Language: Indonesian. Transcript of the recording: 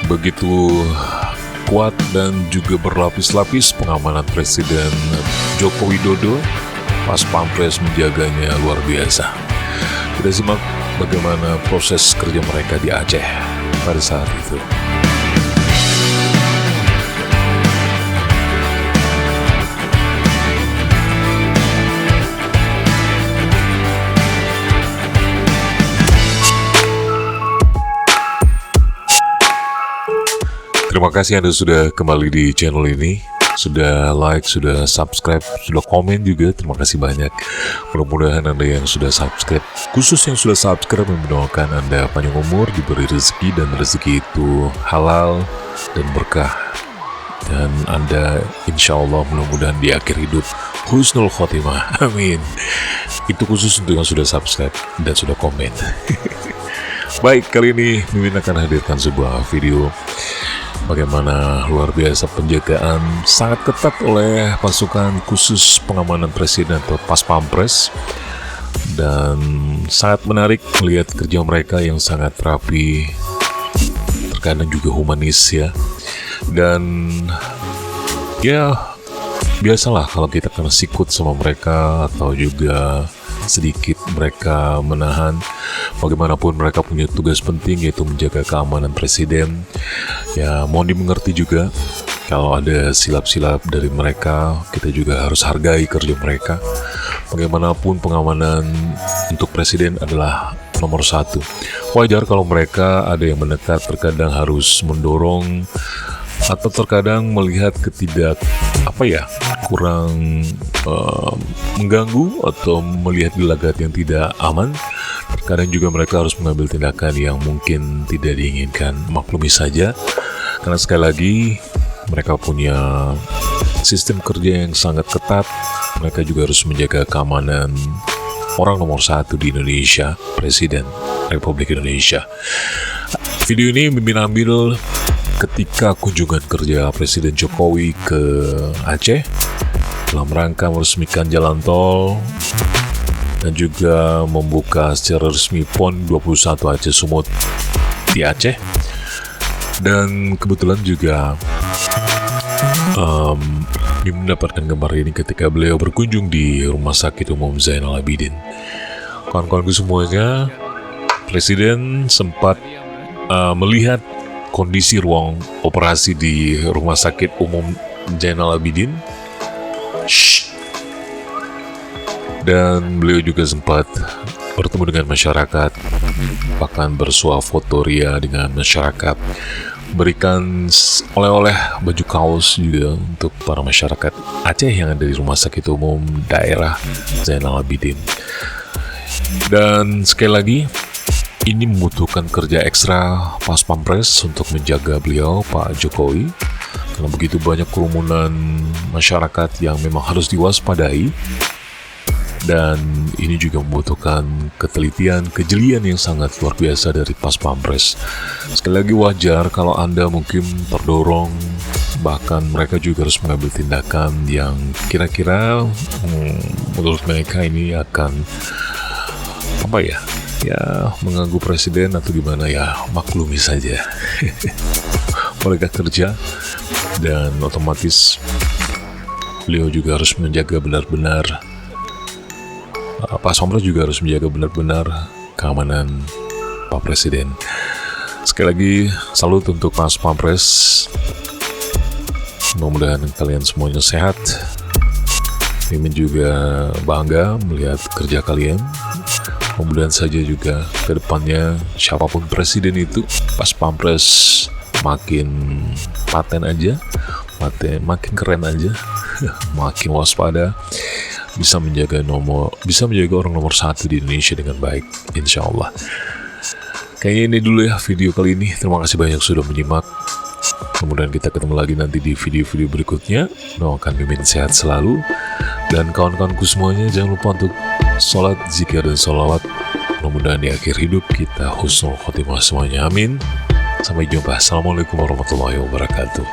begitu kuat dan juga berlapis-lapis pengamanan Presiden Joko Widodo. Pas Pampres menjaganya luar biasa. Kita simak bagaimana proses kerja mereka di Aceh pada saat itu. Terima kasih Anda sudah kembali di channel ini, sudah like, sudah subscribe, sudah komen juga. Terima kasih banyak. Mudah-mudahan Anda yang sudah subscribe, khusus yang sudah subscribe, mendoakan Anda panjang umur, diberi rezeki, dan rezeki itu halal dan berkah. Dan Anda insya Allah mudah-mudahan di akhir hidup husnul khotimah. Amin. Itu khusus untuk yang sudah subscribe dan sudah komen. Baik, kali ini Mimin akan hadirkan sebuah video bagaimana luar biasa penjagaan sangat ketat oleh pasukan khusus pengamanan Presiden atau Pas Pampres. Dan sangat menarik melihat kerja mereka yang sangat rapi, terkadang juga humanis ya. Dan ya biasalah kalau kita kena sikut sama mereka, atau juga sedikit mereka menahan. Bagaimanapun mereka punya tugas penting, yaitu menjaga keamanan Presiden. Ya mohon dimengerti juga kalau ada silap-silap dari mereka, kita juga harus hargai kerja mereka. Bagaimanapun pengamanan untuk Presiden adalah nomor satu. Wajar kalau mereka ada yang mendekat, terkadang harus mendorong, atau terkadang melihat kurang mengganggu atau melihat gelagat yang tidak aman. Terkadang juga mereka harus mengambil tindakan yang mungkin tidak diinginkan. Maklumi saja, karena sekali lagi mereka punya sistem kerja yang sangat ketat. Mereka juga harus menjaga keamanan orang nomor satu di Indonesia, Presiden Republik Indonesia. Video ini Mimin ambil ketika kunjungan kerja Presiden Jokowi ke Aceh dalam rangka meresmikan jalan tol dan juga membuka secara resmi PON 21 Aceh Sumut di Aceh. Dan kebetulan juga mendapatkan gambar ini ketika beliau berkunjung di Rumah Sakit Umum Zainal Abidin. Kawan-kawanku semuanya, Presiden sempat melihat kondisi ruang operasi di Rumah Sakit Umum Zainal Abidin. Dan beliau juga sempat bertemu dengan masyarakat, bahkan bersuah foto ria dengan masyarakat, berikan oleh-oleh baju kaos juga untuk para masyarakat Aceh yang ada di Rumah Sakit Umum Daerah Zainal Abidin. Dan sekali lagi, ini membutuhkan kerja ekstra Pas Pampres untuk menjaga beliau, Pak Jokowi, karena begitu banyak kerumunan masyarakat yang memang harus diwaspadai. Dan ini juga membutuhkan ketelitian, kejelian yang sangat luar biasa dari Pas Pampres. Sekali lagi, wajar kalau Anda mungkin terdorong, bahkan mereka juga harus mengambil tindakan yang kira-kira menurut mereka ini akan mengganggu Presiden atau gimana, ya maklumi saja. Mereka kerja, dan otomatis beliau juga harus menjaga benar-benar, Pas Pampres juga harus menjaga benar-benar keamanan Pak Presiden. Sekali lagi, salut untuk Pas Pampres. Mudah-mudahan kalian semuanya sehat. Mimin juga bangga melihat kerja kalian. Mudah-mudahan saja juga ke depannya siapapun presiden itu, Pas Pampres makin paten aja, makin keren aja, makin waspada, bisa menjaga orang nomor satu di Indonesia dengan baik, insya Allah. Kayaknya ini dulu ya video kali ini. Terima kasih banyak sudah menyimak. Kemudian kita ketemu lagi nanti di video-video berikutnya. Doakan Mimin sehat selalu. Dan kawan-kawanku semuanya, jangan lupa untuk sholat, zikir, dan sholawat. Mudah-mudahan di akhir hidup kita husnul khotimah semuanya. Amin. Sampai jumpa. Assalamualaikum warahmatullahi wabarakatuh.